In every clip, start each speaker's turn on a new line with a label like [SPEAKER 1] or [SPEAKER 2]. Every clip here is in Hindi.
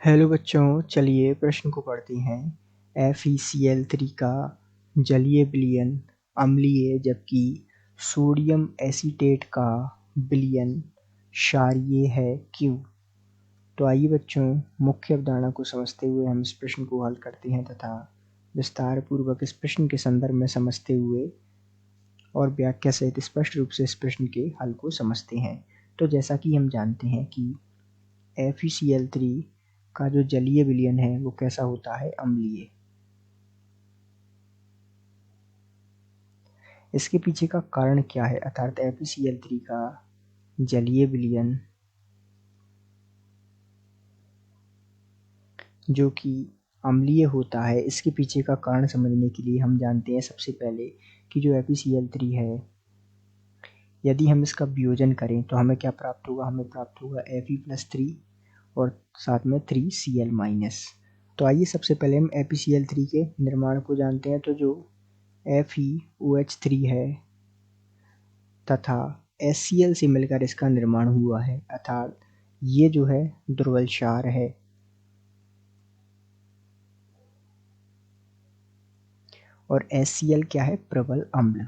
[SPEAKER 1] हेलो बच्चों, चलिए प्रश्न को पढ़ते हैं। FeCl3 का जलीय विलयन अम्लीय जबकि सोडियम एसीटेट का विलयन क्षारीय है, क्यों? तो आइए बच्चों, मुख्य अवधारणा को समझते हुए हम इस प्रश्न को हल करते हैं तथा विस्तार पूर्वक इस प्रश्न के संदर्भ में समझते हुए और व्याख्या सहित स्पष्ट रूप से इस प्रश्न के हल को समझते हैं। तो जैसा कि हम जानते हैं कि FeCl3 का जो जलीय विलयन है वो कैसा होता है? अम्लीय। इसके पीछे का कारण क्या है? अर्थात FeCl3 का जलीय विलयन जो कि अम्लीय होता है, इसके पीछे का कारण समझने के लिए हम जानते हैं सबसे पहले कि जो FeCl3 है, यदि हम इसका वियोजन करें तो हमें क्या प्राप्त होगा? हमें प्राप्त होगा Fe+3 और साथ में 3Cl-। तो आइए सबसे पहले हम FeCl3 के निर्माण को जानते हैं। तो जो FeOH3 है तथा HCl से मिलकर इसका निर्माण हुआ है, अर्थात ये जो है दुर्बल क्षार है और HCl क्या है? प्रबल अम्ल।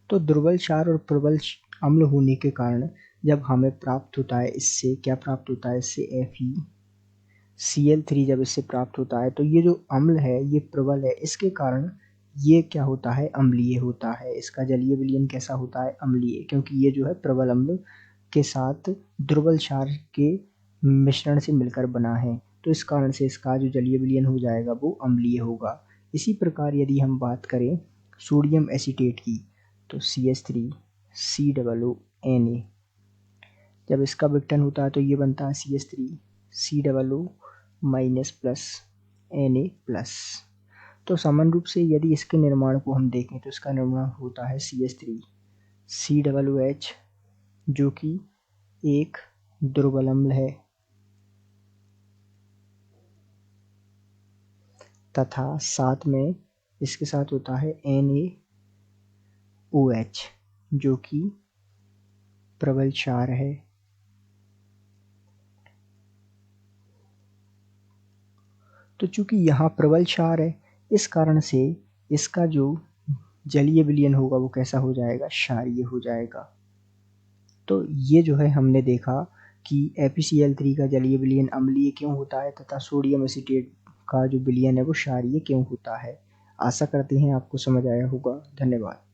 [SPEAKER 1] तो दुर्बल क्षार और प्रबल अम्ल होने के कारण जब हमें प्राप्त होता है, इससे क्या प्राप्त होता है? इससे FeCl3 जब इससे प्राप्त होता है तो ये जो अम्ल है ये प्रबल है, इसके कारण ये क्या होता है? अम्लीय होता है। इसका जलीय विलयन कैसा होता है? अम्लीय, क्योंकि ये जो है प्रबल अम्ल के साथ दुर्बल क्षार के मिश्रण से मिलकर बना है, तो इस कारण से इसका जो जलीय विलयन हो जाएगा वो अम्लीय होगा। इसी प्रकार यदि हम बात करें सोडियम एसीटेट की, तो CH3COONA, जब इसका विघटन होता है तो ये बनता है CH3COO- Na+। तो सामान्य रूप से यदि इसके निर्माण को हम देखें तो इसका निर्माण होता है CH3COOH, जो कि एक दुर्बल अम्ल है, तथा साथ में इसके साथ होता है NaOH, जो कि प्रबल क्षार है। तो चूंकि यहाँ प्रबल क्षार है, इस कारण से इसका जो जलीय विलयन होगा वो कैसा हो जाएगा? क्षारीय हो जाएगा। तो ये जो है हमने देखा कि FeCl3 का जलीय विलयन अम्लीय क्यों होता है तथा सोडियम एसीटेट का जो विलयन है वो क्षारीय क्यों होता है। आशा करते हैं आपको समझ आया होगा। धन्यवाद।